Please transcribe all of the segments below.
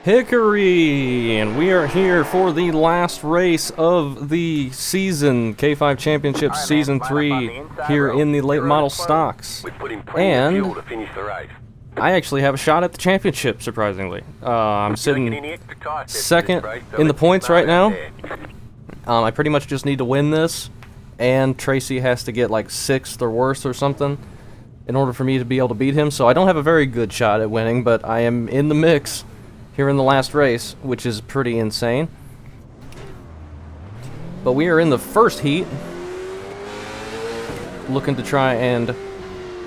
Hickory, and we are here for the last race of the season, K5 Championship Season 3, here in the late model stocks. And I actually have a shot at the championship, surprisingly. I'm sitting second in the points right now. I pretty much just need to win this, and Tracy has to get like 6th or worse or something in order for me to be able to beat him. So I don't have a very good shot at winning, but I am in the mix here in the last race, which is pretty insane. But we are in the first heat, looking to try and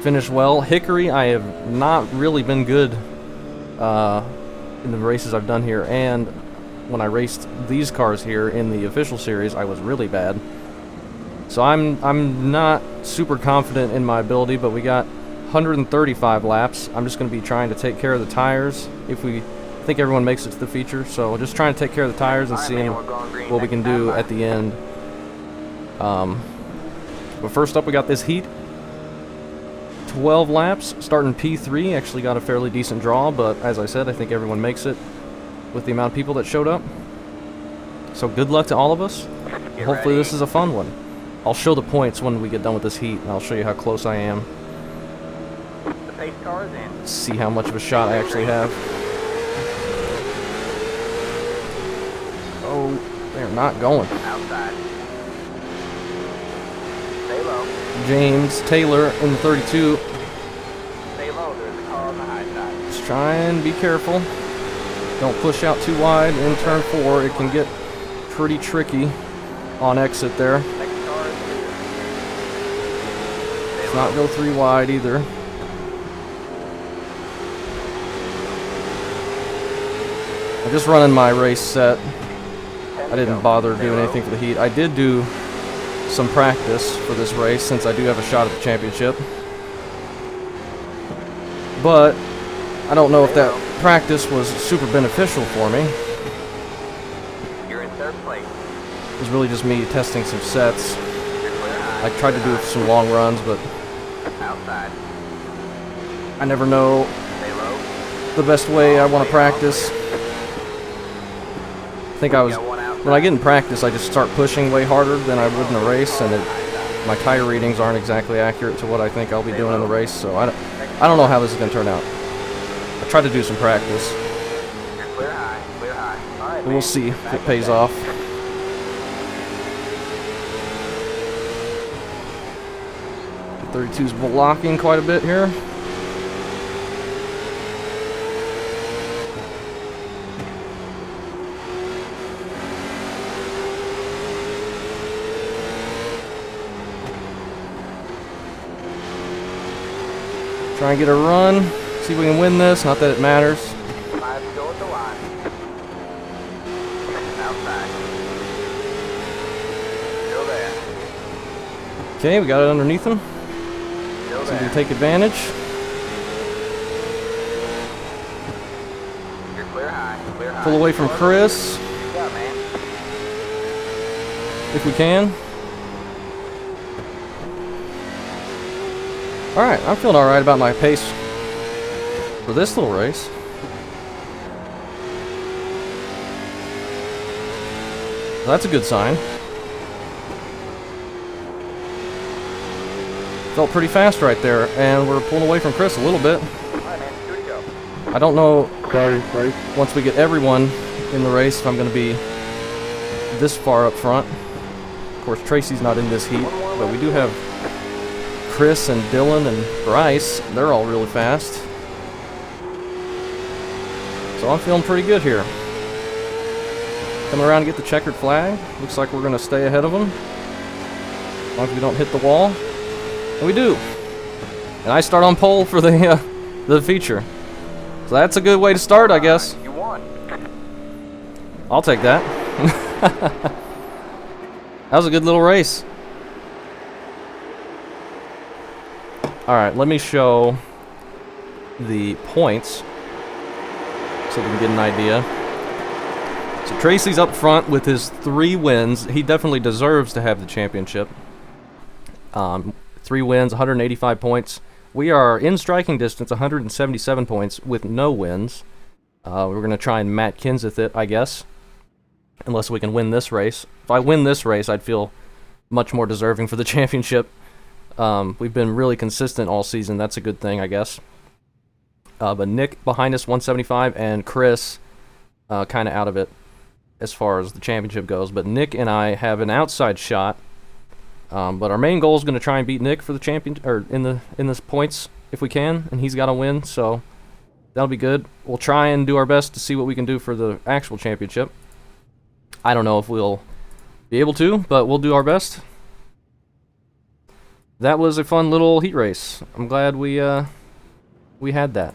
finish well. Hickory, I have not really been good in the races I've done here, and when I raced these cars here in the official series, I was really bad. So I'm not super confident in my ability, but we got 135 laps. I'm just going to be trying to take care of the tires if we I think everyone makes it to the feature, so just trying to take care of the tires and seeing what we can do at the end. But first up, we got this heat. 12 laps, starting P3. Actually got a fairly decent draw, but as I said, I think everyone makes it with the amount of people that showed up. So good luck to all of us. Hopefully this is a fun one. I'll show the points when we get done with this heat, and I'll show you how close I am. See how much of a shot I actually have. Oh, they're not going. Outside. Stay low. James Taylor in the 32. Stay low. There's a car on the high side. Just try and be careful. Don't push out too wide in turn 4. It can get pretty tricky on exit there. Next car is clear. Let's not go 3 wide either. I'm just running my race set. I didn't bother doing anything for the heat. I did do some practice for this race since I do have a shot at the championship. But I don't know if that practice was super beneficial for me. You're in 3rd place. It was really just me testing some sets. I tried to do some long runs, but Outside. I never know Stay low. the best way I want to practice. I think when I get in practice, I just start pushing way harder than I would in a race, and my tire readings aren't exactly accurate to what I think I'll be doing in the race, so I don't know how this is going to turn out. I tried to do some practice. Clear high. Clear high. All right, We'll see if it pays off. The 32's blocking quite a bit here. Try and get a run, see if we can win this, not that it matters. 5 to go at the line. Outside. Still there. Okay, we got it underneath him, Still so we there. can take advantage. You're clear high. Clear high. Pull away from Chris, Yeah, man. if we can. Alright, I'm feeling alright about my pace for this little race. That's a good sign. Felt pretty fast right there, and we're pulling away from Chris a little bit. All right, man. 2 to go. I don't know, once we get everyone in the race, if I'm going to be this far up front. Of course, Tracy's not in this heat, but we do have Chris and Dylan and Bryce. They're all really fast. So I'm feeling pretty good here. Coming around to get the checkered flag. Looks like we're going to stay ahead of them, as long as we don't hit the wall. And we do. And I start on pole for the feature. So that's a good way to start, I guess. You won. I'll take that. That was a good little race. Alright, let me show the points so we can get an idea. So Tracy's up front with his 3 wins. He definitely deserves to have the championship. 3 wins, 185 points. We are in striking distance, 177 points with no wins. We're going to try and Matt Kenseth it, I guess. Unless we can win this race. If I win this race, I'd feel much more deserving for the championship. We've been really consistent all season. That's a good thing, I guess. But Nick behind us, 175, and Chris kind of out of it as far as the championship goes. But Nick and I have an outside shot. But our main goal is going to try and beat Nick for the champion, or in the points if we can, and he's got to win. So that'll be good. We'll try and do our best to see what we can do for the actual championship. I don't know if we'll be able to, but we'll do our best. That was a fun little heat race. I'm glad we had that.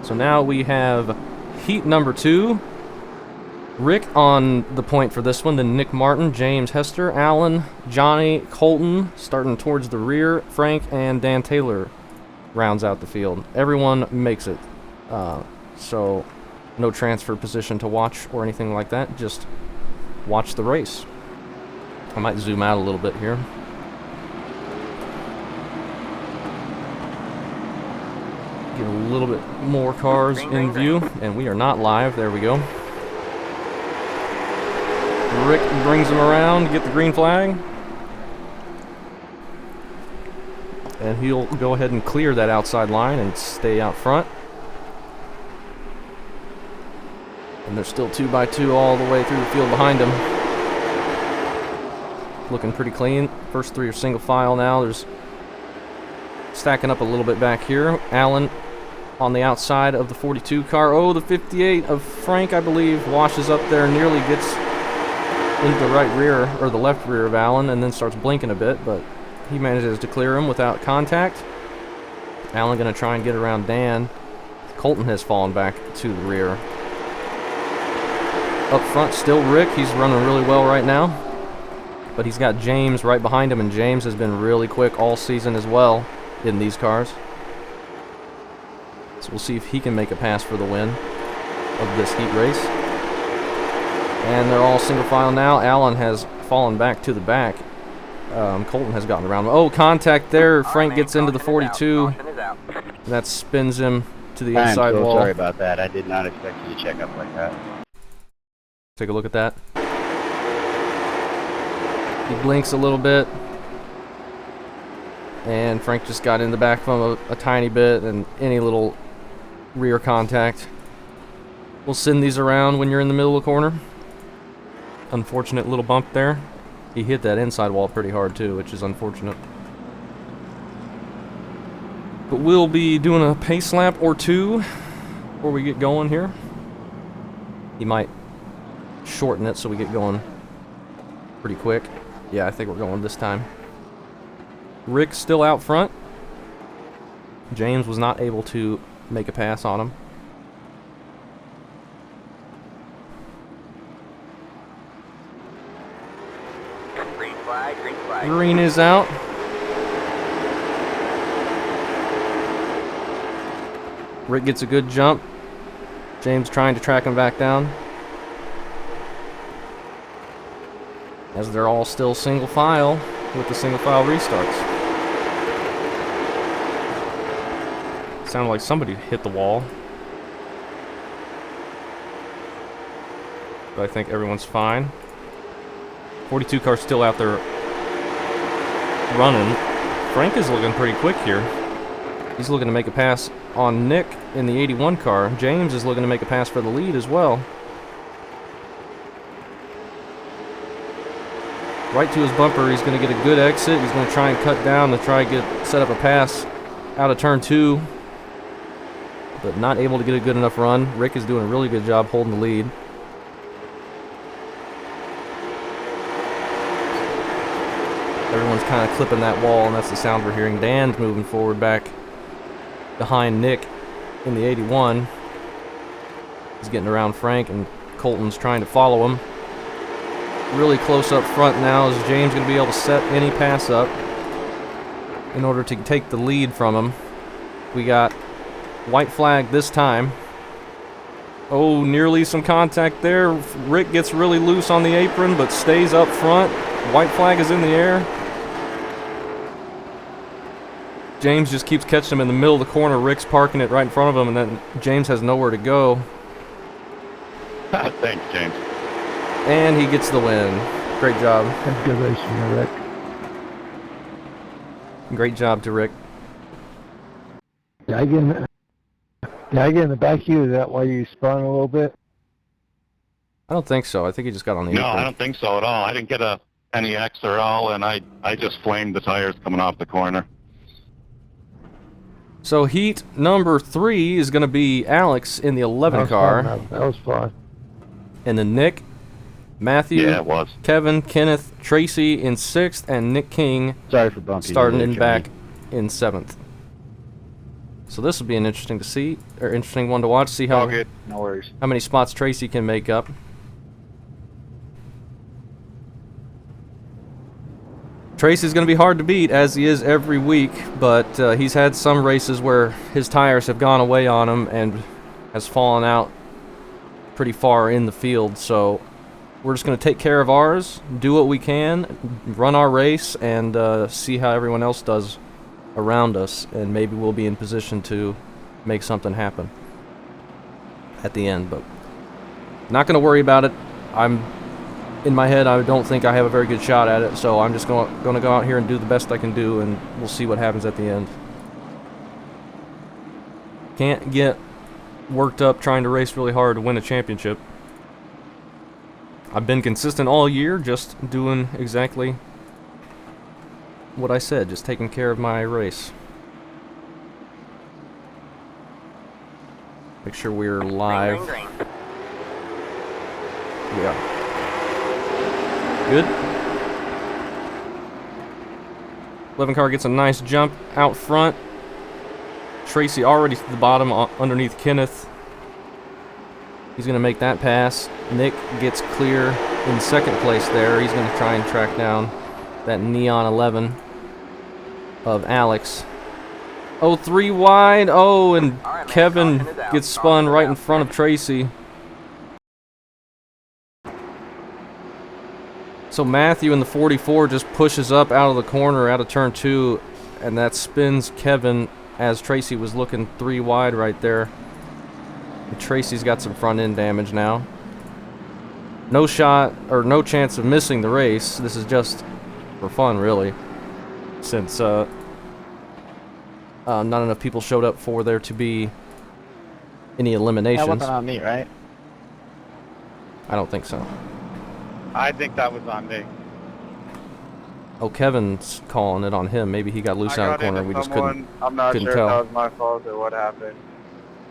So now we have heat number 2. Rick on the point for this one, then Nick Martin, James Hester, Alan, Johnny, Colton, starting towards the rear, Frank, and Dan Taylor rounds out the field. Everyone makes it. So no transfer position to watch or anything like that. Just watch the race. I might zoom out a little bit here. Get a little bit more cars in view, and we are not live. There we go. Rick brings them around to get the green flag. And he'll go ahead and clear that outside line and stay out front. And there's still 2x2 all the way through the field behind him. Looking pretty clean. First 3 are single file now. There's stacking up a little bit back here. Alan on the outside of the 42 car. Oh, the 58 of Frank, I believe, washes up there, nearly gets into the right rear, or the left rear of Alan, and then starts blinking a bit, but he manages to clear him without contact. Alan going to try and get around Dan. Colton has fallen back to the rear. Up front, still Rick. He's running really well right now. But he's got James right behind him, and James has been really quick all season as well in these cars. So we'll see if he can make a pass for the win of this heat race. And they're all single file now. Alan has fallen back to the back. Colton has gotten around. Oh, contact there. Frank gets into the 42. That spins him to the inside wall. Sorry about that. I did not expect you to check up like that. Take a look at that. He blinks a little bit. And Frank just got in the back from a tiny bit, and any little rear contact. We'll send these around when you're in the middle of the corner. Unfortunate little bump there. He hit that inside wall pretty hard too, which is unfortunate. But we'll be doing a pace lap or 2 before we get going here. He might shorten it so we get going pretty quick. Yeah, I think we're going this time. Rick's still out front. James was not able to make a pass on him. Green flag, green flag. Green is out. Rick gets a good jump. James trying to track him back down. As they're all still single file with the single file restarts. Sounded like somebody hit the wall. But I think everyone's fine. 42 car's still out there running. Frank is looking pretty quick here. He's looking to make a pass on Nick in the 81 car. James is looking to make a pass for the lead as well. Right to his bumper, he's going to get a good exit. He's going to try and cut down to try and set up a pass out of turn 2. But not able to get a good enough run. Rick is doing a really good job holding the lead. Everyone's kind of clipping that wall, and that's the sound we're hearing. Dan's moving forward back behind Nick in the 81. He's getting around Frank, and Colton's trying to follow him. Really close up front now. Is James going to be able to set any pass up in order to take the lead from him? We got white flag this time. Oh, nearly some contact there. Rick gets really loose on the apron, but stays up front. White flag is in the air. James just keeps catching him in the middle of the corner. Rick's parking it right in front of him, and then James has nowhere to go. Thanks, James. And he gets the win. Great job. That's good racing, Rick. Great job to Rick. Did I get in the back of you? Is that why you spun a little bit? I don't think so. I think he just got on the No, apron. I don't think so at all. I didn't get any X or L, and I just flamed the tires coming off the corner. So heat number 3 is going to be Alex in the 11 car. That was fun. And then Nick, Matthew, Yeah, it was. Kevin, Kenneth, Tracy in 6th, and Nick King Sorry for bumping you starting there, in Johnny. back in 7th. So this will be an interesting to see, or interesting one to watch. See All how good. No worries. how many spots Tracy can make up. Tracy's going to be hard to beat, as he is every week, but he's had some races where his tires have gone away on him and has fallen out pretty far in the field. So we're just going to take care of ours, do what we can, run our race, and see how everyone else does around us, and maybe we'll be in position to make something happen at the end. But not going to worry about it. In my head, I don't think I have a very good shot at it, so I'm just going to go out here and do the best I can do, and we'll see what happens at the end. Can't get worked up trying to race really hard to win a championship. I've been consistent all year, just doing exactly what I said, just taking care of my race. Make sure we're live. Green, green, green. We are. Good. 11 car gets a nice jump out front. Tracy already to the bottom underneath Kenneth. He's going to make that pass. Nick gets clear in 2nd place there. He's going to try and track down that Neon 11 of Alex. Oh, 3 wide. Oh, and All right, man, Kevin caution is out. gets spun Caution is right in out. front of Tracy. So Matthew in the 44 just pushes up out of the corner, out of turn 2, and that spins Kevin as Tracy was looking 3 wide right there. And Tracy's got some front end damage now. No shot, or no chance of missing the race. This is just for fun, really, since not enough people showed up for there to be any That eliminations. wasn't on me, right? I don't think so. I think that was on me. Oh, Kevin's calling it on him. Maybe he got loose out of the corner. We just couldn't. I'm not couldn't sure tell. if that was my fault or what happened.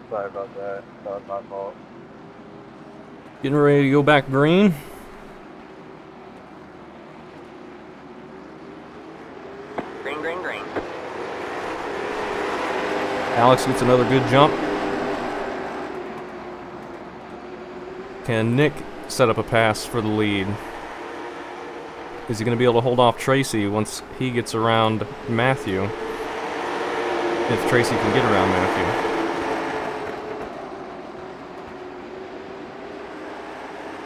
Sorry about that. That was my fault. Getting ready to go back green. Green, green, green. Alex gets another good jump. Can Nick set up a pass for the lead? Is he going to be able to hold off Tracy once he gets around Matthew? If Tracy can get around Matthew.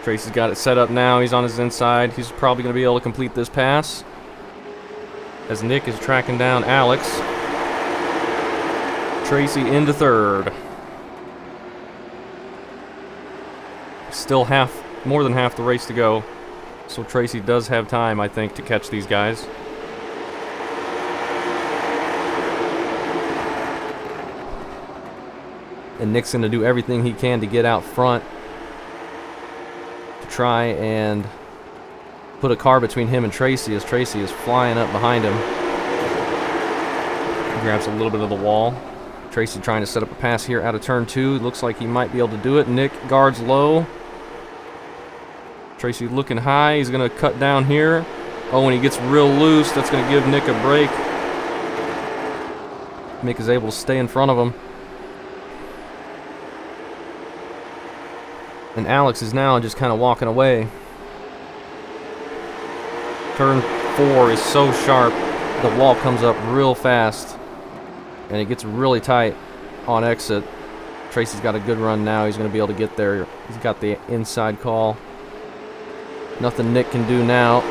Tracy's got it set up now. He's on his inside. He's probably going to be able to complete this pass as Nick is tracking down Alex. Tracy into 3rd. Still more than half the race to go. So Tracy does have time, I think, to catch these guys. And Nick's going to do everything he can to get out front to try and put a car between him and Tracy as Tracy is flying up behind him. He grabs a little bit of the wall. Tracy trying to set up a pass here out of turn 2. Looks like he might be able to do it. Nick guards low. Tracy looking high. He's going to cut down here. Oh, when he gets real loose, that's going to give Nick a break. Nick is able to stay in front of him. And Alex is now just kind of walking away. Turn 4 is so sharp. The wall comes up real fast. And it gets really tight on exit. Tracy's got a good run now. He's going to be able to get there. He's got the inside call. Nothing Nick can do now.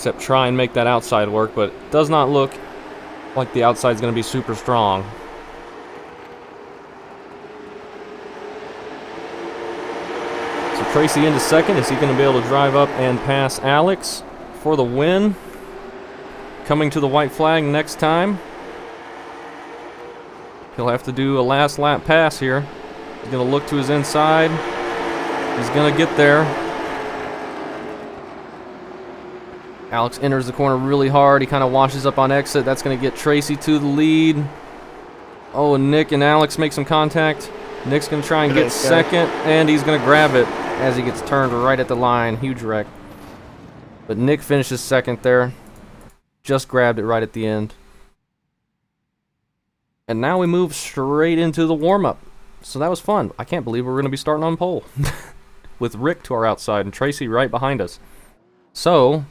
except try and make that outside work, but it does not look like the outside's going to be super strong. So Tracy into second. Is he going to be able to drive up and pass Alex for the win? Coming to the white flag next time. He'll have to do a last lap pass here. He's going to look to his inside. He's going to get there. Alex enters the corner really hard. He kind of washes up on exit. That's going to get Tracy to the lead. Oh, Nick and Alex make some contact. Nick's going to try and get second, and he's going to grab it as he gets turned right at the line. Huge wreck. But Nick finishes second there. Just grabbed it right at the end. And now we move straight into the warm-up. So that was fun. I can't believe we're going to be starting on pole. With Rick to our outside and Tracy right behind us. So,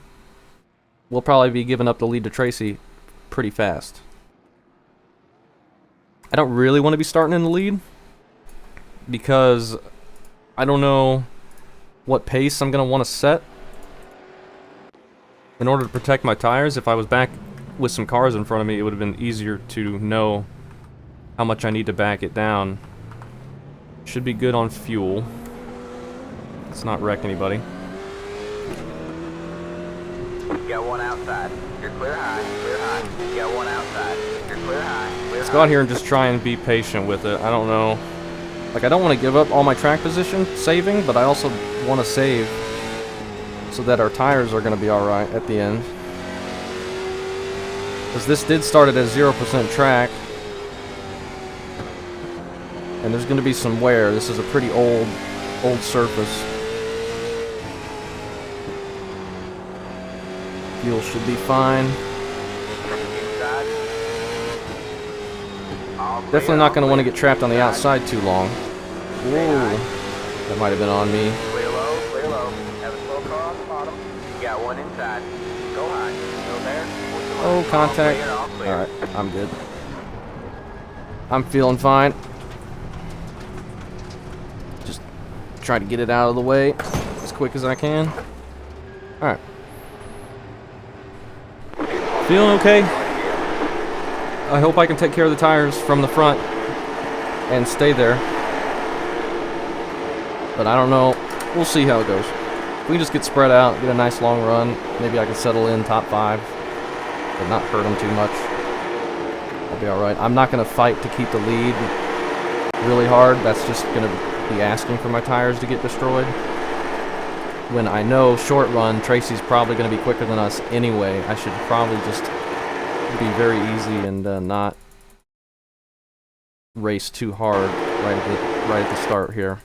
we'll probably be giving up the lead to Tracy pretty fast. I don't really want to be starting in the lead. Because I don't know what pace I'm going to want to set. In order to protect my tires, if I was back with some cars in front of me, it would have been easier to know how much I need to back it down. Should be good on fuel. Let's not wreck anybody. You got one outside. You're clear high, clear high. You got one outside. You're clear high, clear Let's high. go out here and just try and be patient with it. I don't know. Like, I don't want to give up all my track position saving, but I also want to save so that our tires are going to be alright at the end. Because this did start it as 0% track. And there's going to be some wear. This is a pretty old surface. Fuel should be fine. Definitely not going to want to get trapped on the outside too long. Whoa. That might have been on me. Clear low, clear low. Have a slow car on the bottom. You got one inside. Go high. Go there. Oh, contact. Alright, I'm good. I'm feeling fine. Just try to get it out of the way as quick as I can. Alright. Feeling okay. I hope I can take care of the tires from the front and stay there. But I don't know. We'll see how it goes. If we can just get spread out, get a nice long run, maybe I can settle in top 5, but not hurt them too much. I'll be alright. I'm not going to fight to keep the lead really hard. That's just going to be asking for my tires to get destroyed. When I know short run, Tracy's probably going to be quicker than us anyway. I should probably just be very easy and not race too hard right at the start here.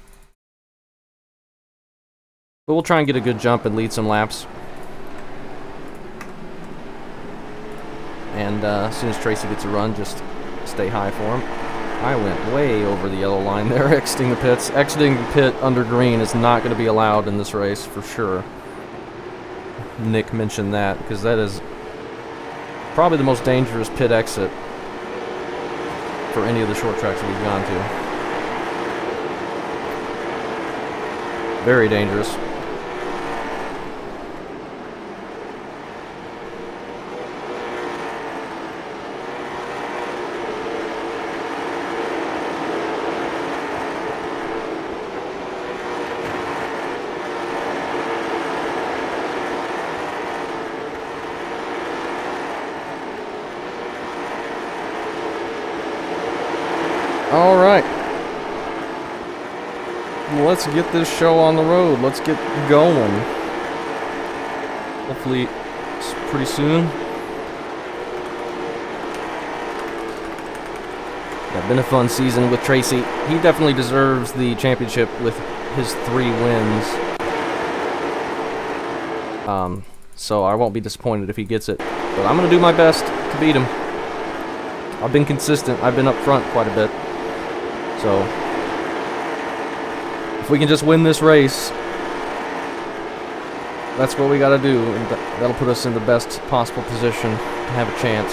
But we'll try and get a good jump and lead some laps. And as soon as Tracy gets a run, just stay high for him. I went way over the yellow line there, exiting the pits. Exiting the pit under green is not going to be allowed in this race, for sure. Nick mentioned that, because that is probably the most dangerous pit exit for any of the short tracks we've gone to. Very dangerous. Alright. Let's get this show on the road. Let's get going. Hopefully pretty soon. Yeah, been a fun season with Tracy. He definitely deserves the championship with his 3 wins. So I won't be disappointed if he gets it. But I'm going to do my best to beat him. I've been consistent. I've been up front quite a bit. So, if we can just win this race, that's what we got to do, and that'll put us in the best possible position to have a chance.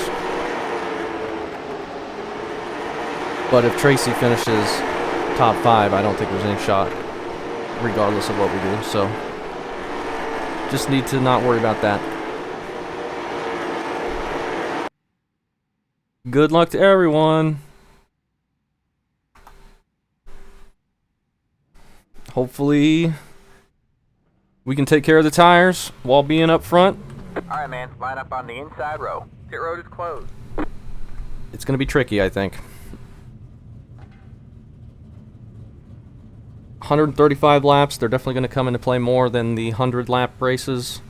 But if Tracy finishes top 5, I don't think there's any shot, regardless of what we do. So, just need to not worry about that. good luck to everyone. Hopefully, we can take care of the tires while being up front. Alright, man. Line up on the inside row. Pit road is closed. It's going to be tricky, I think. 135 laps. They're definitely going to come into play more than the 100-lap races.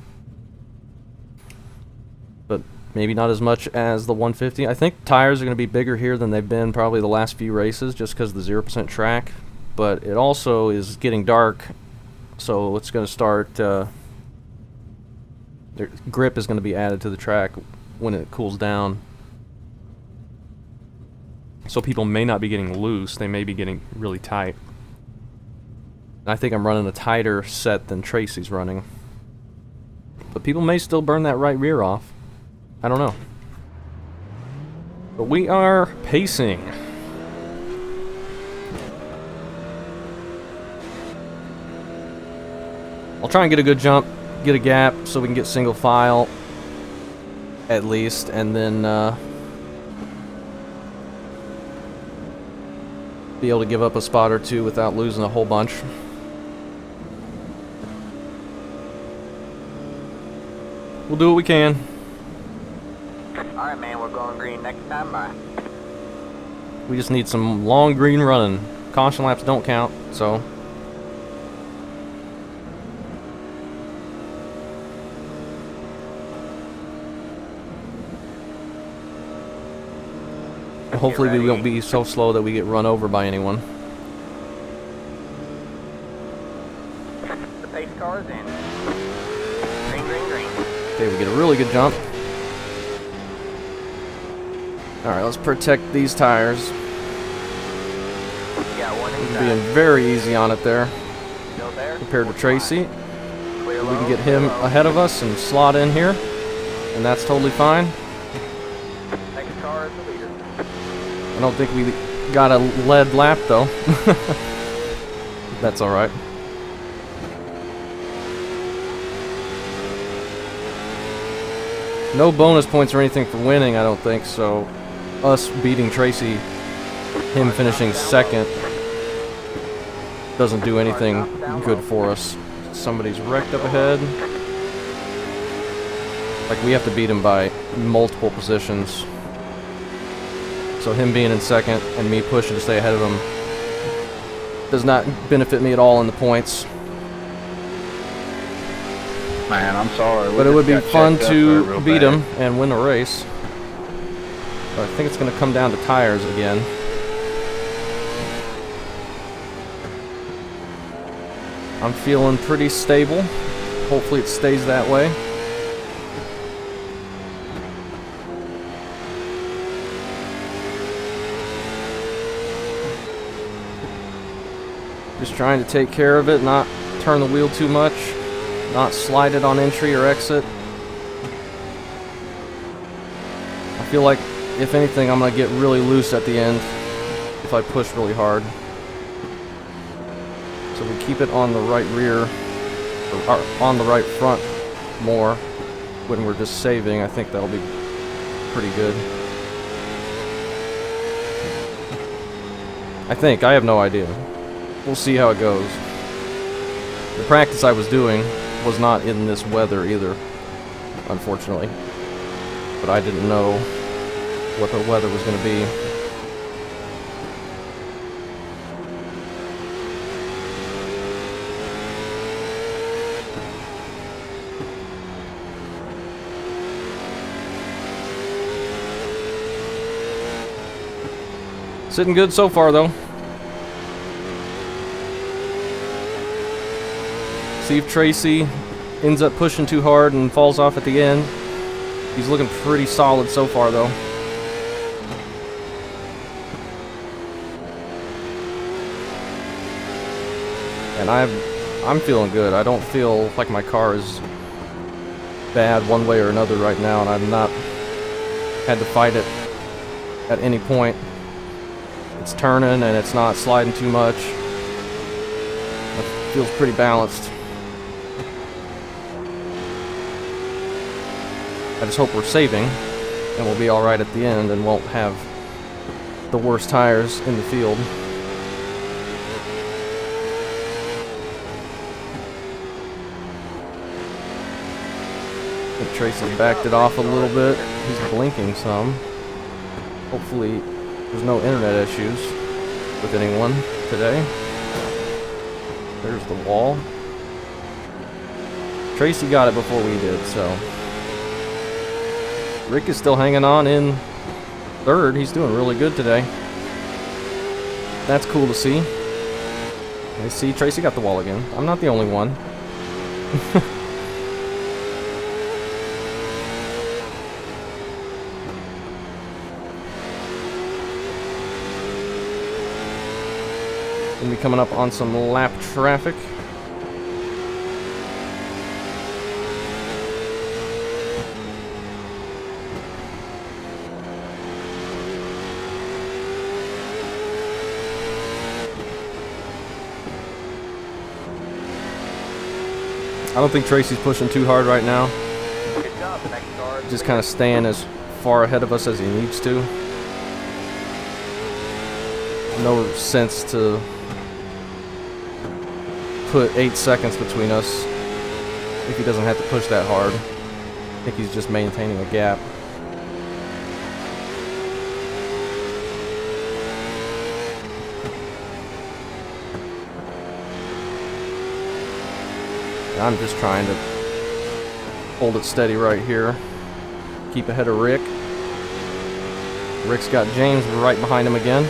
But maybe not as much as the 150. I think tires are going to be bigger here than they've been probably the last few races just because of the 0% track. But it also is getting dark, so it's going to start... their grip is going to be added to the track when it cools down. So people may not be getting loose, they may be getting really tight. I think I'm running a tighter set than Tracy's running. But people may still burn that right rear off. I don't know. But we are pacing. I'll try and get a good jump, get a gap, so we can get single file at least, and then be able to give up a spot or two without losing a whole bunch. We'll do what we can. Alright, man. We're going green next time. Bye. We just need some long green running. Caution laps don't count, so... Hopefully we won't be so slow that we get run over by anyone. The pace car is in. Green, green, green. Okay, we get a really good jump. Alright, let's protect these tires. Got one We're inside. being very easy on it there Still there. compared to Tracy. Clear We low, can get clear him low. ahead of us and slot in here, and that's totally fine. Next car is the leader. I don't think we got a lead lap though. That's alright. No bonus points or anything for winning, I don't think, so us beating Tracy, him finishing second, doesn't do anything good for us. Somebody's wrecked up ahead. Like, we have to beat him by multiple positions. So him being in second and me pushing to stay ahead of him does not benefit me at all in the points. Man, I'm sorry. But it would be fun to beat him and win a race. But I think it's going to come down to tires again. I'm feeling pretty stable. Hopefully it stays that way. Just trying to take care of it, not turn the wheel too much, not slide it on entry or exit. I feel like, if anything, I'm going to get really loose at the end if I push really hard. So we keep it on the right rear, or on the right front more when we're just saving. I think that'll be pretty good. I think. I have no idea. We'll see how it goes. The practice I was doing was not in this weather either, unfortunately. But I didn't know what the weather was going to be. Sitting good so far, though. See if Tracy ends up pushing too hard and falls off at the end. He's looking pretty solid so far, though. And I'm feeling good. I don't feel like my car is bad one way or another right now, and I've not had to fight it at any point. It's turning and it's not sliding too much. It feels pretty balanced. I just hope we're saving. and we'll be alright at the end and won't have the worst tires in the field. I think Tracy's backed it off a little bit. He's blinking some. Hopefully there's no internet issues with anyone today. There's the wall. Tracy got it before we did, so. Rick is still hanging on in third. He's doing really good today. That's cool to see. You see, Tracy got the wall again. I'm not the only one. Gonna be coming up on some lap traffic. I don't think Tracy's pushing too hard right now. Good job, the next car. Just kind of staying as far ahead of us as he needs to. No sense to put 8 seconds between us if he doesn't have to push that hard. I think he's just maintaining a gap. I'm just trying to hold it steady right here. Keep ahead of Rick. Rick's got James right behind him again.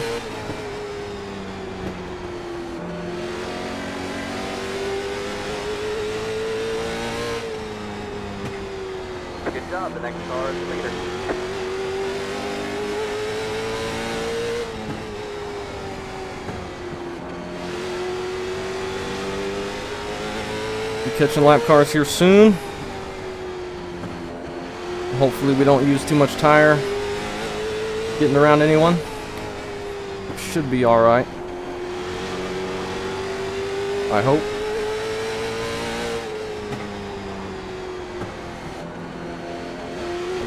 Good job, the next car is the leader. Be catching lap cars here soon. Hopefully we don't use too much tire getting around anyone. Should be alright. I hope.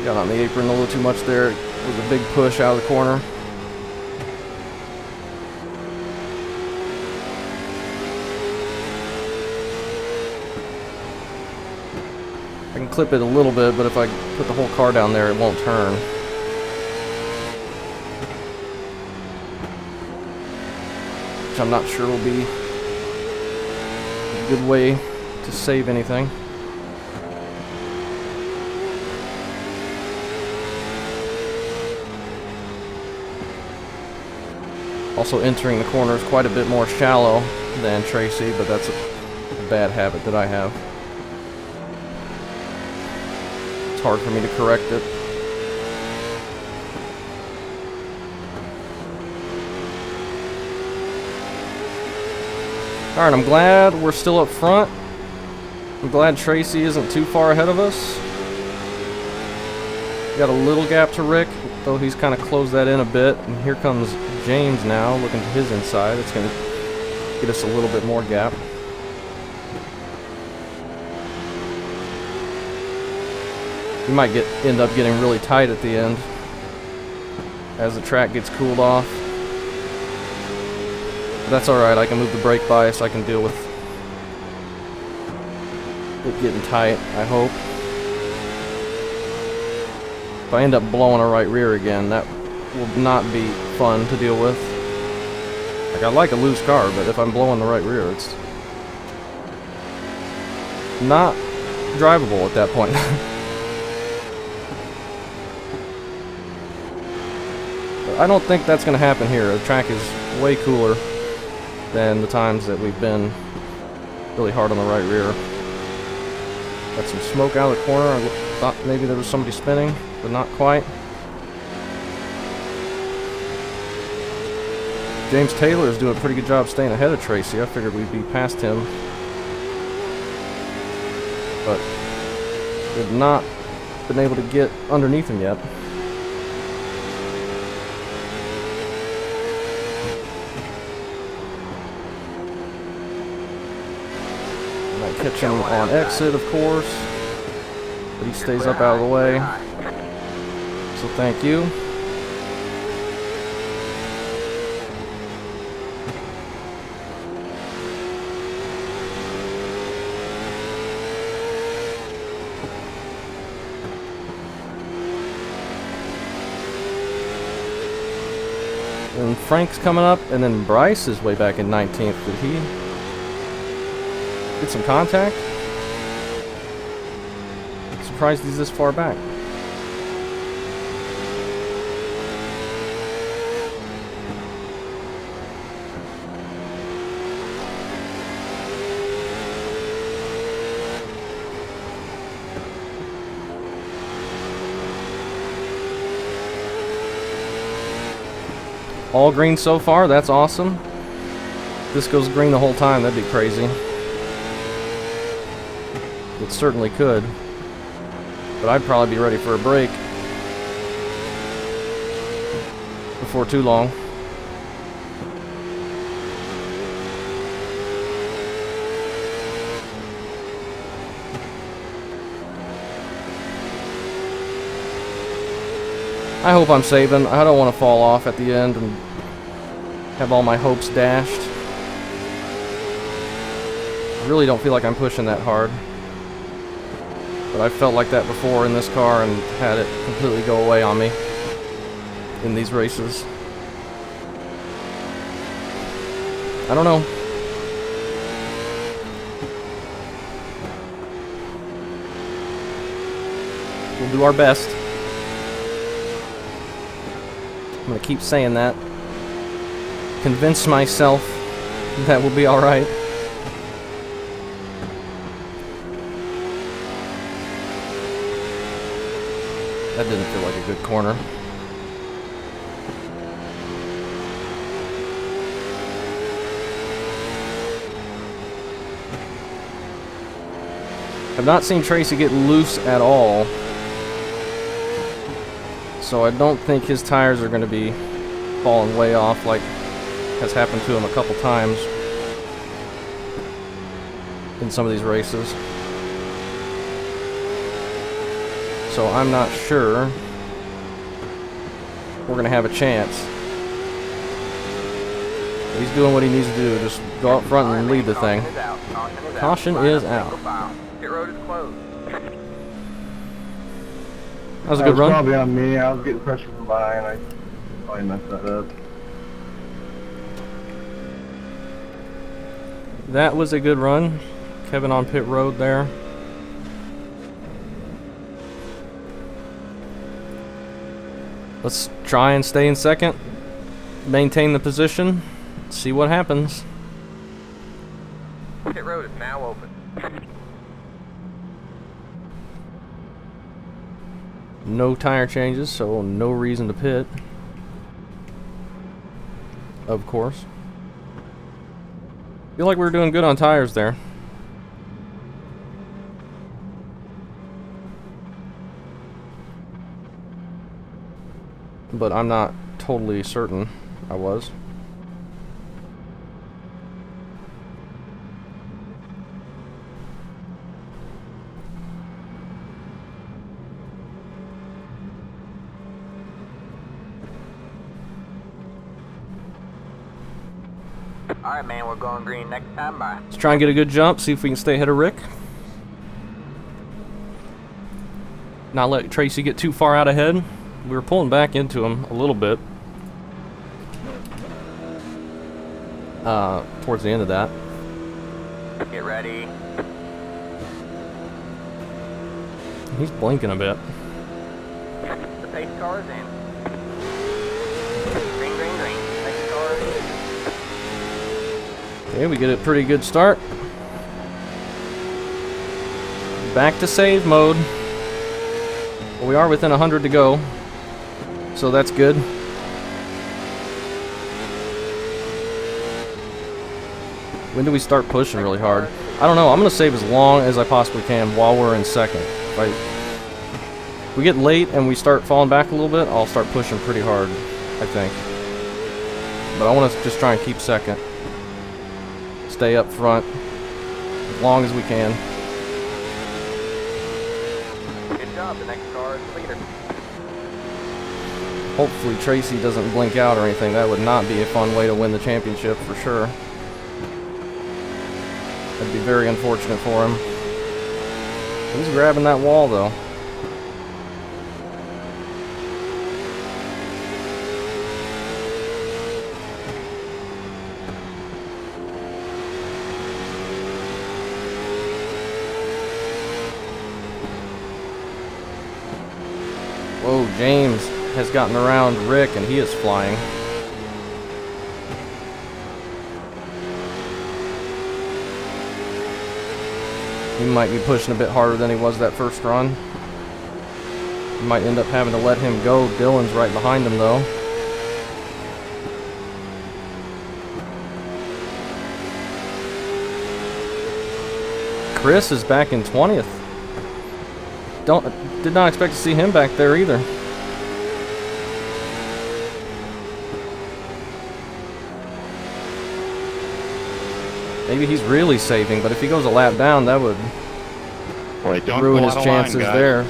Got on the apron a little too much there. It was a big push out of the corner. I can clip it a little bit, but if I put the whole car down there, it won't turn. Which I'm not sure will be a good way to save anything. Also entering the corner is quite a bit more shallow than Tracy, but that's a bad habit that I have. It's hard for me to correct it. Alright, I'm glad we're still up front. I'm glad Tracy isn't too far ahead of us. Got a little gap to Rick, though he's kind of closed that in a bit. And here comes James now, looking to his inside. It's going to get us a little bit more gap. We might end up getting really tight at the end as the track gets cooled off. But that's alright, I can move the brake bias, I can deal with it getting tight, I hope. If I end up blowing a right rear again, that will not be fun to deal with. Like, I like a loose car, but if I'm blowing the right rear, it's not drivable at that point. I don't think that's going to happen here. The track is way cooler than the times that we've been really hard on the right rear. Got some smoke out of the corner. I thought maybe there was somebody spinning, but not quite. James Taylor is doing a pretty good job staying ahead of Tracy. I figured we'd be past him, but we've not been able to get underneath him yet. Catch him on exit, of course, but he stays up out of the way. So thank you. And Frank's coming up, and then Bryce is way back in 19th. Did he get some contact? Surprised he's this far back. All green so far, that's awesome. If this goes green the whole time, that'd be crazy. It certainly could. But I'd probably be ready for a break before too long. I hope I'm saving. I don't want to fall off at the end and have all my hopes dashed. I really don't feel like I'm pushing that hard. But I felt like that before in this car and had it completely go away on me in these races. I don't know. We'll do our best. I'm gonna keep saying that. Convince myself that we'll be alright. That didn't feel like a good corner. I've not seen Tracy get loose at all. So I don't think his tires are going to be falling way off like has happened to him a couple times in some of these races. So I'm not sure we're going to have a chance. He's doing what he needs to do. Just go out front and lead the thing. Caution is out. Pit road is closed. That was a good run. Probably on me. I was getting pressure from behind. I probably messed that up. That was a good run. Kevin on pit road there. Let's try and stay in second. Maintain the position. See what happens. Pit road is now open. No tire changes, so no reason to pit. Of course. Feel like we were doing good on tires there. But I'm not totally certain I was. Alright, man, we're going green next time. Bye. Let's try and get a good jump, see if we can stay ahead of Rick. Not let Tracy get too far out ahead. We were pulling back into him a little bit. Towards the end of that. Get ready. He's blinking a bit. The pace car is in. Green, green, green. Pace car is in. Okay, we get a pretty good start. Back to save mode. Well, we are within 100 to go, so that's good. When do we start pushing really hard? I don't know. I'm going to save as long as I possibly can while we're in second. If we get late and we start falling back a little bit, I'll start pushing pretty hard, I think. But I want to just try and keep second. Stay up front as long as we can. Good job. The next car is the leader. Hopefully Tracy doesn't blink out or anything. That would not be a fun way to win the championship for sure. That'd be very unfortunate for him. He's grabbing that wall though. Whoa, James has gotten around Rick and he is flying. He might be pushing a bit harder than he was that first run. He might end up having to let him go. Dylan's right behind him though. Chris is back in 20th. Did not expect to see him back there either. Maybe he's really saving, but if he goes a lap down, that would ruin his chances there.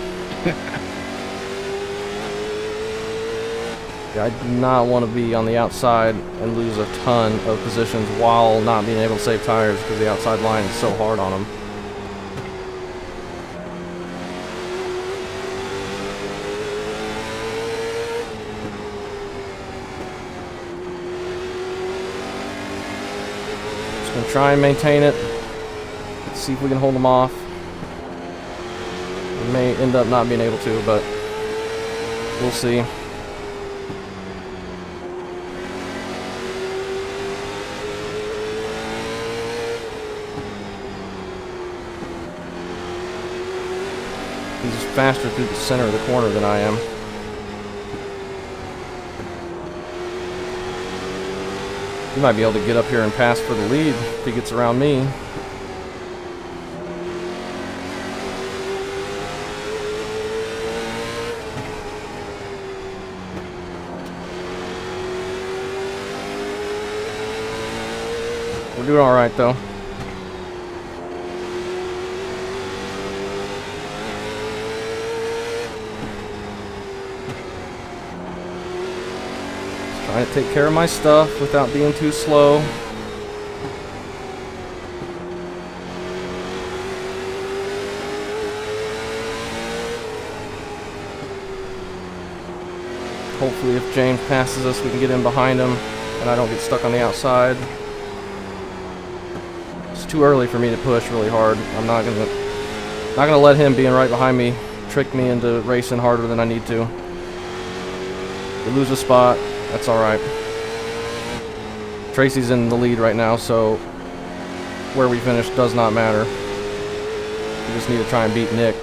Yeah, I do not want to be on the outside and lose a ton of positions while not being able to save tires because the outside line is so hard on him. Gonna try and maintain it. Let's see if we can hold them off. We may end up not being able to, but we'll see. He's faster through the center of the corner than I am. He might be able to get up here and pass for the lead if he gets around me. We're doing all right though. Trying to take care of my stuff without being too slow. Hopefully if James passes us, we can get in behind him and I don't get stuck on the outside. It's too early for me to push really hard. I'm not gonna let him being right behind me trick me into racing harder than I need to. We lose a spot. That's alright. Tracy's in the lead right now, so where we finish does not matter. We just need to try and beat Nick.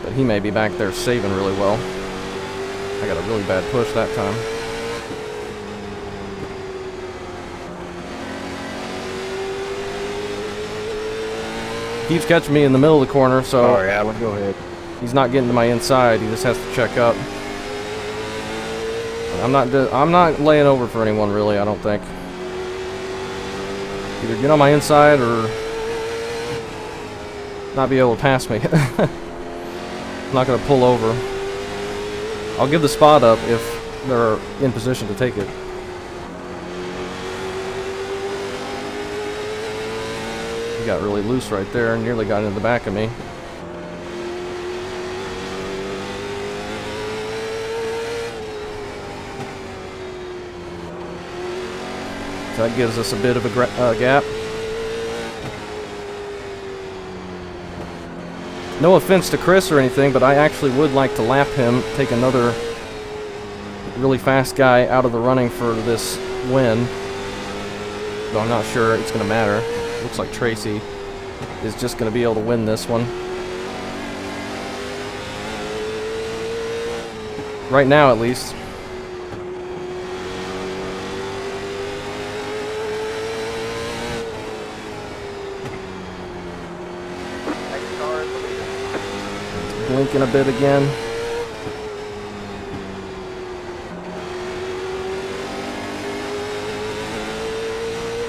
But he may be back there saving really well. I got a really bad push that time. Keeps catching me in the middle of the corner, so Sorry, Alan, go ahead. he's not getting to my inside. He just has to check up. I'm not laying over for anyone really. I don't think. Either get on my inside or not be able to pass me. I'm not gonna pull over. I'll give the spot up if they're in position to take it. Got really loose right there and nearly got into the back of me. So that gives us a bit of a gap. No offense to Chris or anything, but I actually would like to lap him, take another really fast guy out of the running for this win. Though I'm not sure it's going to matter. Looks like Tracy is just going to be able to win this one. Right now, at least. It's blinking a bit again.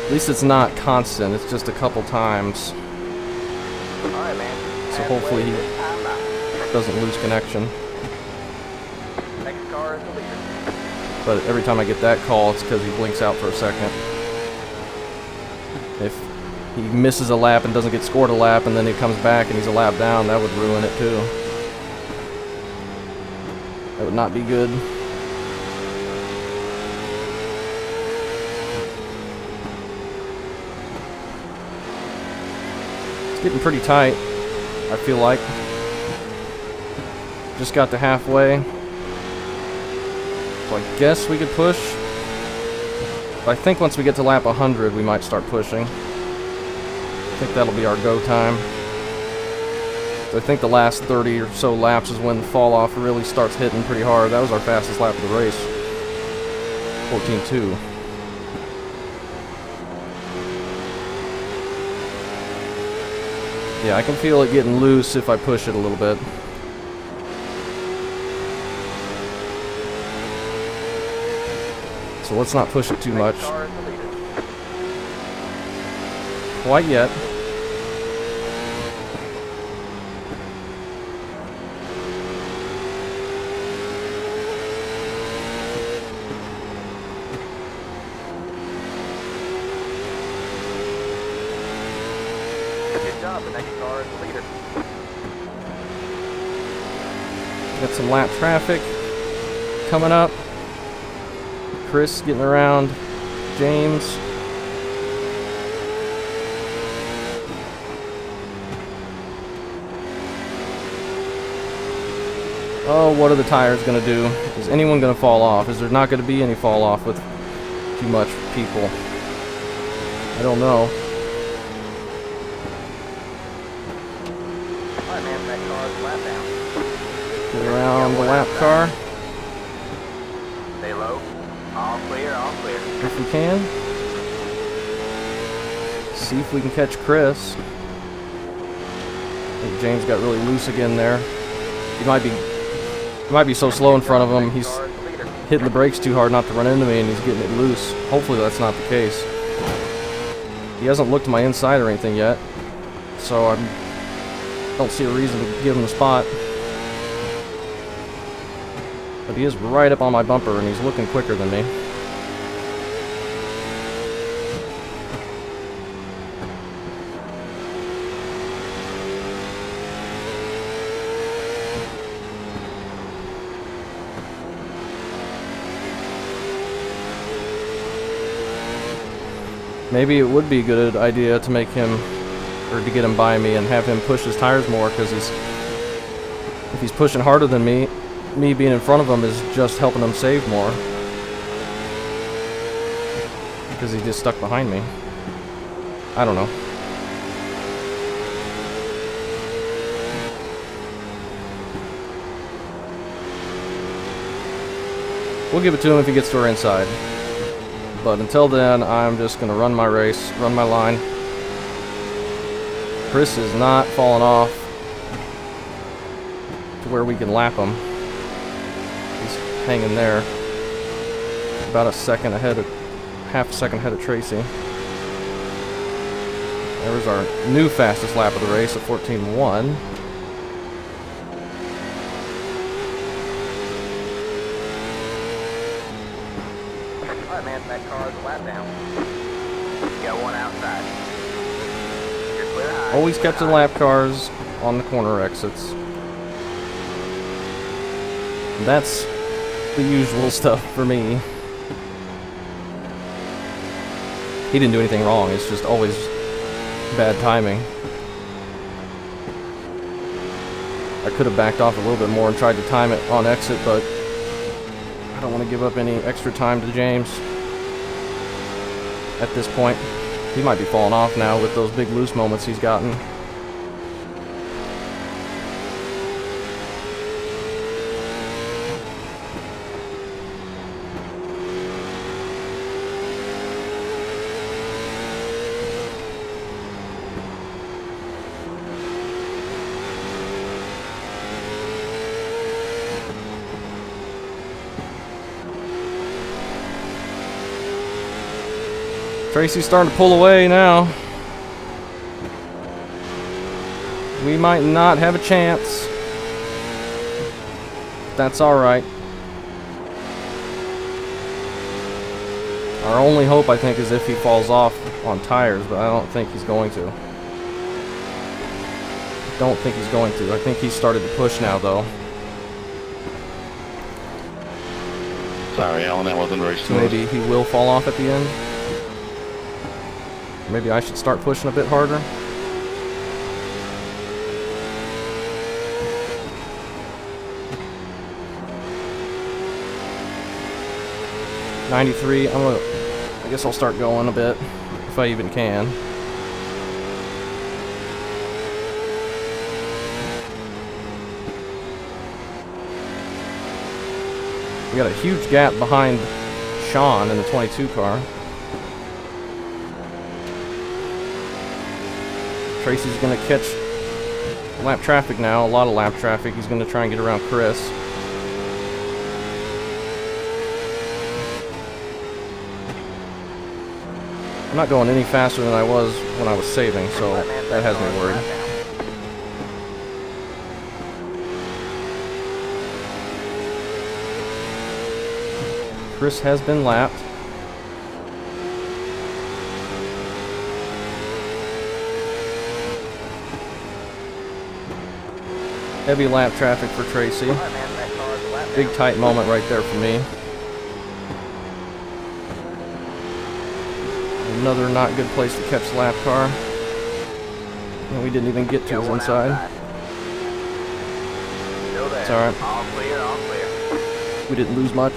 At least it's not constant, it's just a couple times. Alright, man. So hopefully he doesn't lose connection. Next car is the leader. But every time I get that call, it's because he blinks out for a second. If he misses a lap and doesn't get scored a lap, and then he comes back and he's a lap down, that would ruin it too. That would not be good. It's getting pretty tight, I feel like. Just got to halfway. So I guess we could push. But I think once we get to lap 100, we might start pushing. I think that'll be our go time. So I think the last 30 or so laps is when the fall off really starts hitting pretty hard. That was our fastest lap of the race. 14.2. Yeah, I can feel it getting loose if I push it a little bit. So let's not push it too much. Quite yet. Good job, the next car is the leader. Got some lap traffic coming up. Chris getting around James. Oh, what are the tires going to do? Is anyone going to fall off? Is there not going to be any fall off with too much people? I don't know. Alright, man, that car is lap down. Get around the lap car Stay low. All clear, all clear. if we can. See if we can catch Chris. I think James got really loose again there. He might be so slow in front of him, he's hitting the brakes too hard not to run into me, and he's getting it loose. Hopefully that's not the case. He hasn't looked to my inside or anything yet, so I don't see a reason to give him the spot. But he is right up on my bumper, and he's looking quicker than me. Maybe it would be a good idea to make him, or to get him by me and have him push his tires more, because if he's pushing harder than me being in front of him is just helping him save more. Because he just stuck behind me. I don't know. We'll give it to him if he gets to our inside. But until then, I'm just going to run my race, run my line. Chris is not falling off to where we can lap him. He's hanging there. About a second ahead of, half a second ahead of Tracy. There's our new fastest lap of the race at 14.1. Alright, man, that car is a lap down. You got one outside. You're clear high. Always catching lap cars on the corner exits. That's the usual stuff for me. He didn't do anything wrong, it's just always bad timing. I could have backed off a little bit more and tried to time it on exit, but I don't want to give up any extra time to James at this point. He might be falling off now with those big loose moments he's gotten. Tracy's starting to pull away now. We might not have a chance. That's alright. Our only hope, I think, is if he falls off on tires, but I don't think he's going to. Don't think he's going to. I think he's started to push now, though. Sorry, Alan, that wasn't very So smooth. maybe he will fall off at the end. Maybe I should start pushing a bit harder. .93. I guess I'll start going a bit if I even can. We got a huge gap behind Sean in the 22 car. Tracy's gonna catch lap traffic now, a lot of lap traffic. He's gonna try and get around Chris. I'm not going any faster than I was when I was saving, so that has me worried. Chris has been lapped. Heavy lap traffic for Tracy. Big tight moment right there for me. Another not good place to catch the lap car. And we didn't even get to his inside. It's alright. All clear, all clear. We didn't lose much.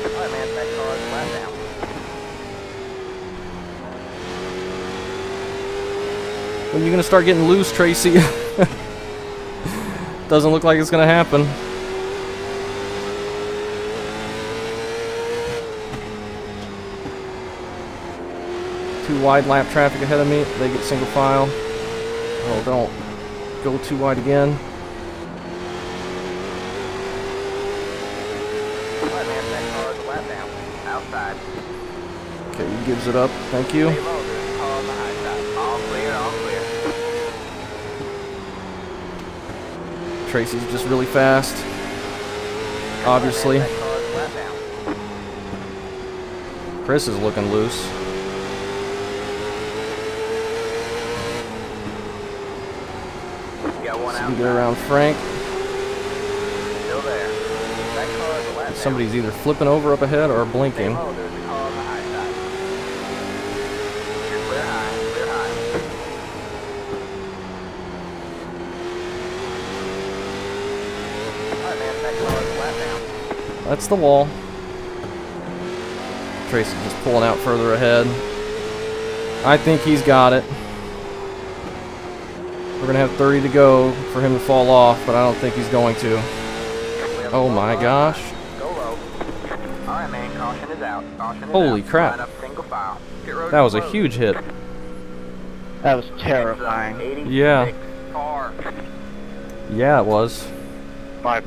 Alright, man, that car is flat down. When are you gonna start getting loose, Tracy? Doesn't look like it's gonna happen. Too wide lap traffic ahead of me. They get single file. Oh, don't go too wide again. Alright, man, that car is flat down. Outside. Okay, he gives it up. Thank you. Stay low, there's a car on the high side. All clear, all clear. Tracy's just really fast. Obviously. That car is flat down. Chris is looking loose. Got one So out. we get around Frank. Still there. That car is flat down. Somebody's either flipping over up ahead or blinking. Stay low, there's a car on the high side. You're clear high, clear high. Alright, man, that car is flat down. That's the wall. Tracy's just pulling out further ahead. I think he's got it. We're gonna have 30 to go for him to fall off, but I don't think he's going to. Oh my gosh. Go low. Alright, man, caution is out. Caution is Holy out. crap. Line up single file. Pit road That was a closed. huge hit. That was It's, terrifying. 86 Yeah. car. Yeah, it was. My,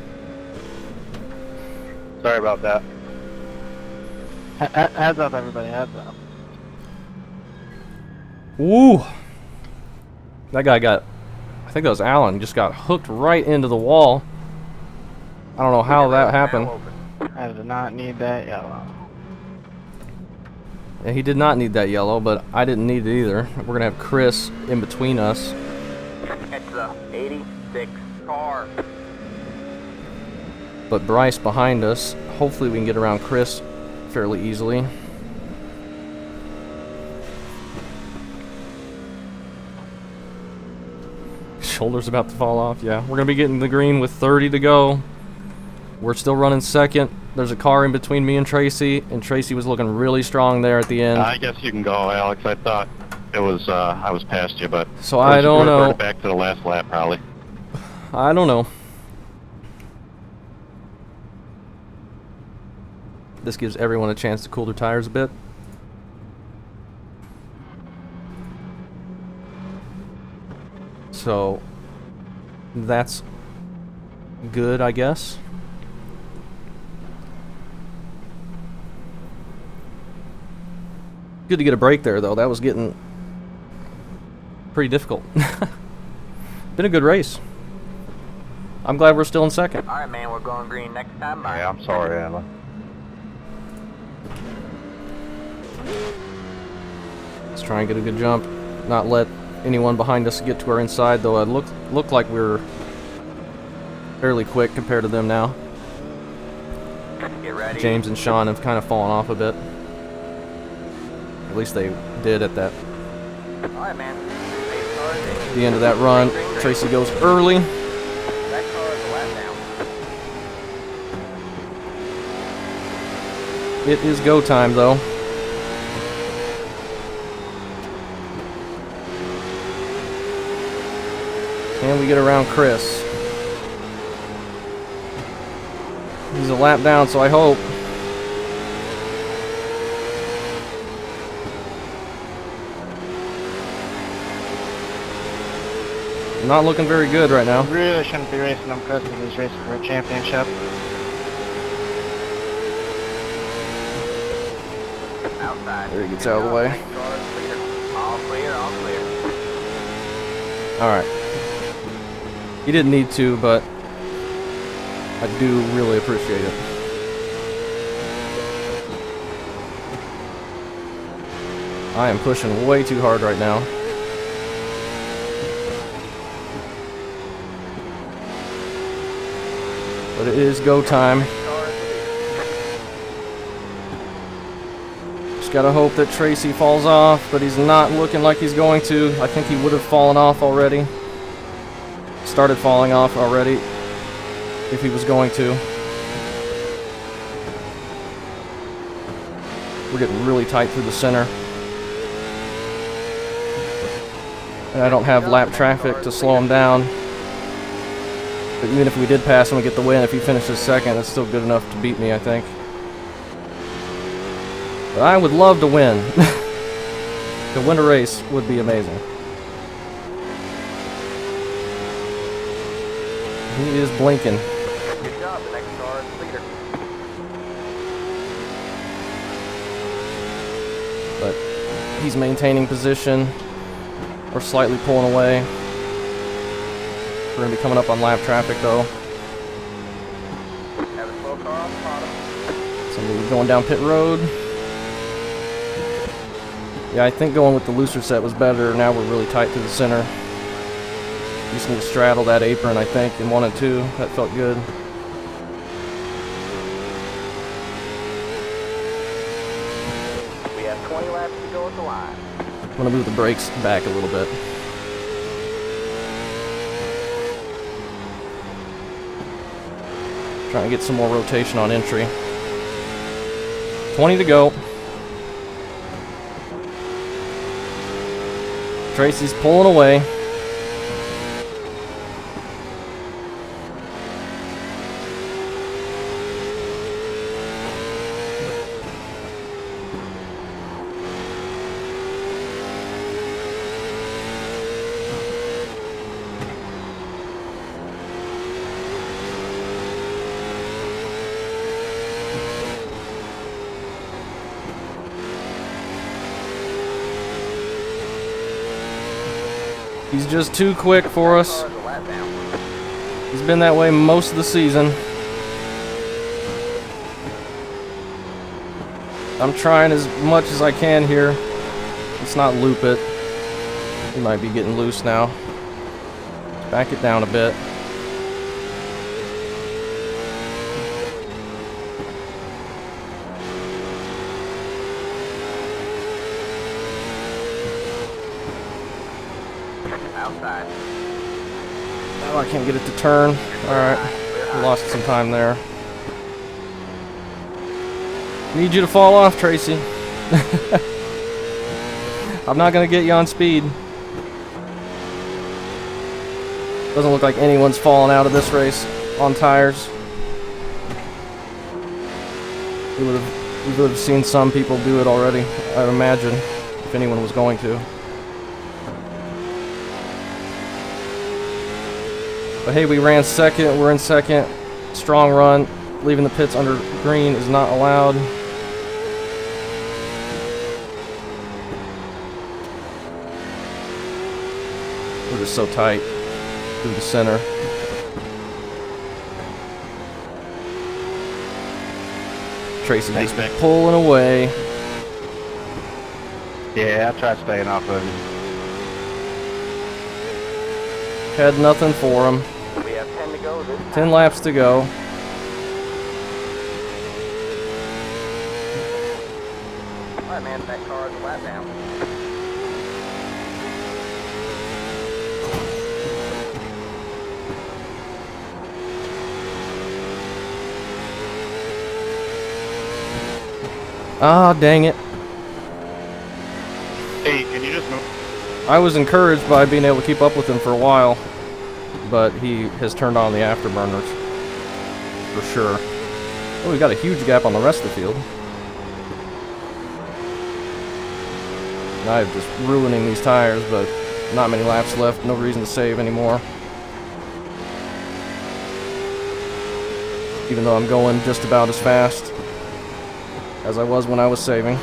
sorry about that. Heads up, everybody, heads up. Woo! That guy got, I think that was Alan, just got hooked right into the wall. I don't know how that happened. I did not need that yellow. Yeah, he did not need that yellow, but I didn't need it either. We're gonna have Chris in between us. It's the 86 car. But Bryce behind us. Hopefully we can get around Chris fairly easily. Shoulder's about to fall off. Yeah, we're gonna be getting the green with 30 to go. We're still running second. There's a car in between me and Tracy was looking really strong there at the end. I guess you can go, Alex. I thought it was I was past you, but So I don't we're know. back to the last lap, probably. I don't know. This gives everyone a chance to cool their tires a bit. So that's good, I guess. Good to get a break there, though. That was getting pretty difficult. Been a good race. I'm glad we're still in second. Alright, man, we're going green next time. Bye. Yeah, I'm sorry, Alan. Let's try and get a good jump. Not let anyone behind us get to our inside, though it looked like we were fairly quick compared to them now. Get ready. James and Sean have kind of fallen off a bit. At least they did at that Alright, man. Pace cars, the end of that run. Tracy goes early. that car is a lap down. It is go time, though. And we get around Chris. He's a lap down, so I hope. Not looking very good right now. Really shouldn't be racing him because he's racing for a championship. Outside. There he gets out of the way. Next car is clear. All clear, all clear. Alright. He didn't need to, but I do really appreciate it. I am pushing way too hard right now. But it is go time. Car is clear. Just gotta hope that Tracy falls off, but he's not looking like he's going to. I think he would have fallen off already. Started falling off already if he was going to. We're getting really tight through the center. And I don't have lap traffic to slow him down. But even if we did pass him and get the win, if he finishes second, that's still good enough to beat me, I think. But I would love to win. To win a race would be amazing. He is blinking. Good job, the next car is clear. But he's maintaining position. We're slightly pulling away. We're going to be coming up on lap traffic, though. Have a slow car on the bottom. Somebody going down pit road. Yeah, I think going with the looser set was better. Now we're really tight through the center. Just need to straddle that apron, I think, in 1 and 2. That felt good. We have 20 laps to go at the line. I'm going to move the brakes back a little bit. Trying to get some more rotation on entry. 20 to go. Tracy's pulling away. He's just too quick for us. Car is a lap down. He's been that way most of the season. I'm trying as much as I can here. Let's not loop it. He might be getting loose now. Back it down a bit. Outside. Oh, I can't get it to turn. Alright. We lost some time there. Need you to fall off, Tracy. I'm not going to get you on speed. Doesn't look like anyone's fallen out of this race on tires. We would have seen some people do it already, I'd imagine, if anyone was going to. But hey, we ran second, we're in second. Strong run. Leaving the pits under green is not allowed. We're just so tight through the center. Tracy Thanks, just Nick. pulling away. Yeah, I tried staying off of him. Had nothing for him. We have 10 to go this time. 10 laps to go. Alright, man, that car is a lap down. Ah, dang it. Hey, can you just move? I was encouraged by being able to keep up with him for a while, but he has turned on the afterburners. For sure. Oh, we got a huge gap on the rest of the field. And I'm just ruining these tires, but not many laps left. No reason to save anymore. Even though I'm going just about as fast as I was when I was saving.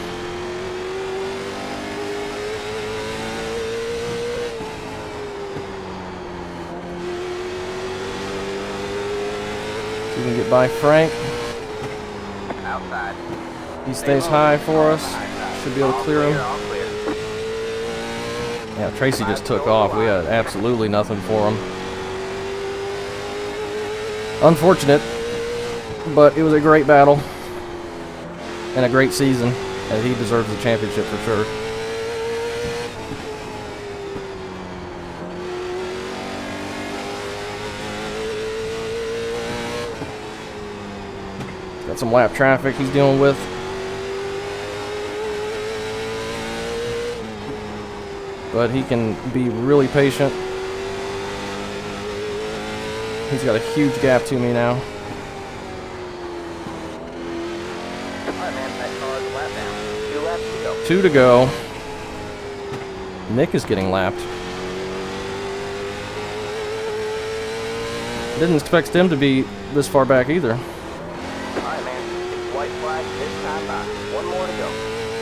We can get by Frank. Outside. He stays high for us. Should be able to clear him. All clear. Yeah, Tracy just took off. We had absolutely nothing for him. Unfortunate, but it was a great battle and a great season, and he deserves the championship for sure. Got some lap traffic he's dealing with. But he can be really patient. He's got a huge gap to me now. Alright, man, that car is a lap down. 2 laps to go. 2 to go. Nick is getting lapped. Didn't expect him to be this far back either. Alright, man, it's white flag this time by. 1 more to go.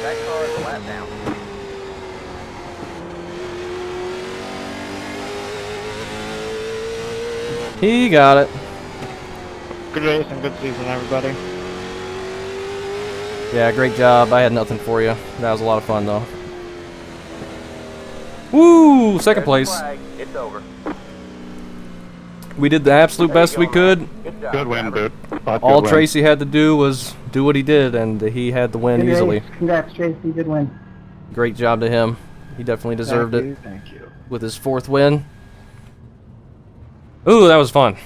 That car is a lap down. He got it. Good race and good season, everybody. Yeah, great job. I had nothing for you. That was a lot of fun, though. Woo! Second There's the place. flag. It's over. We did the absolute There you best go, we man. could. Good job, Good win, driver. dude. Good All win. Tracy had to do was do what he did, and he had the win easily. Congrats, Tracy. Good win. Great job to him. He definitely deserved it Thank you. with his 4th win. Ooh, that was fun.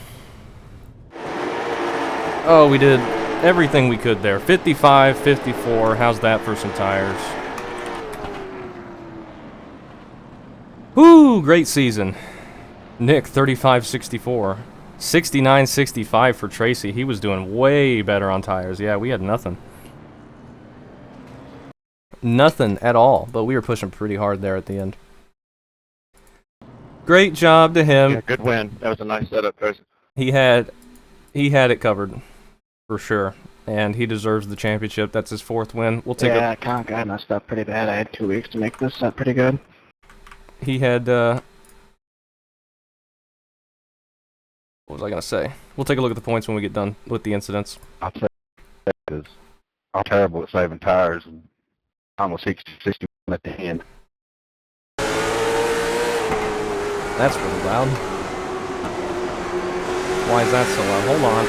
Oh, we did everything we could there. 55, 54. How's that for some tires? Woo, great season. Nick, 35-64. 69-65 for Tracy. He was doing way better on tires. Yeah, we had nothing. Nothing at all, but we were pushing pretty hard there at the end. Great job to him. Yeah, good win. That was a nice setup, Tracy. He had it covered for sure, and he deserves the championship. That's his 4th win. We'll take Yeah, I messed up pretty bad. I had 2 weeks to make this up pretty good. He had what was I gonna say? We'll take a look at the points when we get done with the incidents. I'll say is I'm terrible at saving tires, and I almost 60 at the end. That's really loud. Why is that so loud? Hold on.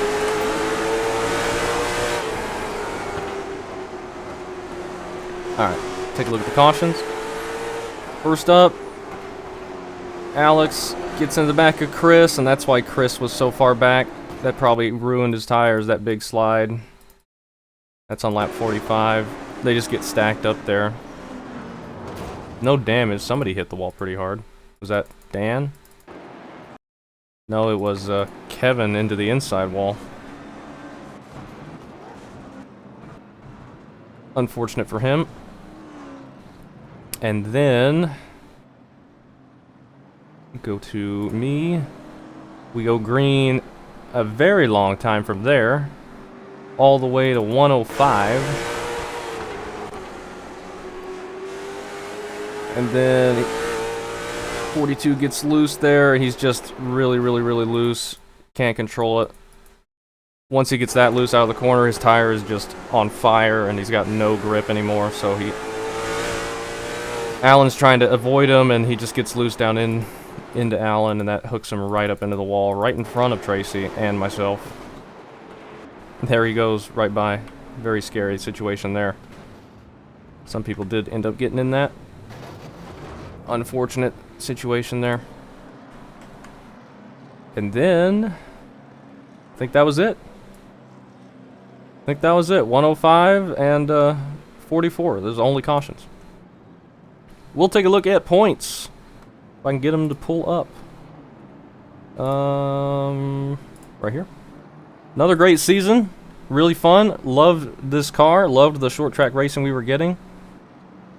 Alright, take a look at the cautions. First up, Alex gets in the back of Chris, and that's why Chris was so far back. That probably ruined his tires, that big slide. That's on lap 45. They just get stacked up there. No damage. Somebody hit the wall pretty hard. Was that Dan? No, it was Kevin into the inside wall. Unfortunate for him. And then go to me. We go green a very long time from there, all the way to 105. And then 42 gets loose there. He's just really, really, really loose. Can't control it. Once he gets that loose out of the corner, his tire is just on fire, and he's got no grip anymore, so Alan's trying to avoid him, and he just gets loose down into Alan, and that hooks him right up into the wall, right in front of Tracy and myself. There he goes, right by. Very scary situation there. Some people did end up getting in that. Unfortunate situation there. And then, I think that was it. 105 and 44. Those are only cautions. We'll take a look at points. If I can get them to pull up. Right here. Another great season. Really fun. Loved this car. Loved the short track racing we were getting.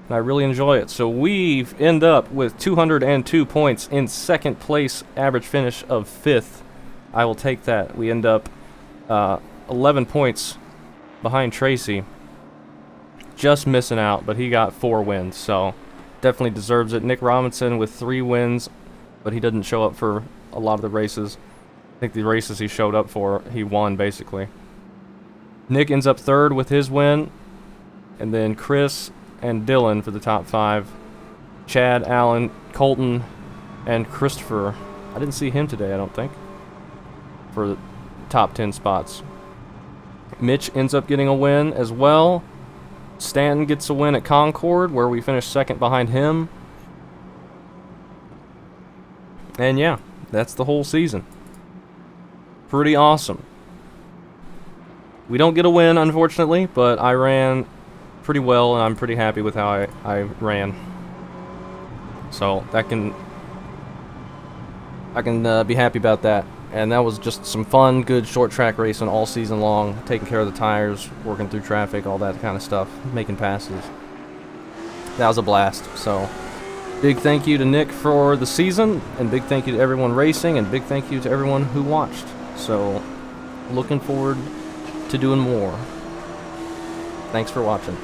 And I really enjoy it. So we end up with 202 points in second place, average finish of 5th. I will take that. We end up 11 points behind Tracy. Just missing out, but he got 4 wins, so definitely deserves it. Nick Robinson with 3 wins, but he didn't show up for a lot of the races. I think the races he showed up for, he won, basically. Nick ends up 3rd with his win, and then Chris and Dylan for the top 5. Chad, Alan, Colton, and Christopher. I didn't see him today, I don't think, for the top 10 spots. Mitch ends up getting a win as well. Stanton gets a win at Concord, where we finished 2nd behind him. And yeah, that's the whole season. Pretty awesome. We don't get a win, unfortunately, but I ran pretty well, and I'm pretty happy with how I ran. So I can be happy about that. And that was just some fun, good short track racing all season long, taking care of the tires, working through traffic, all that kind of stuff, making passes. That was a blast. So big thank you to Nick for the season, and big thank you to everyone racing, and big thank you to everyone who watched. So looking forward to doing more. Thanks for watching.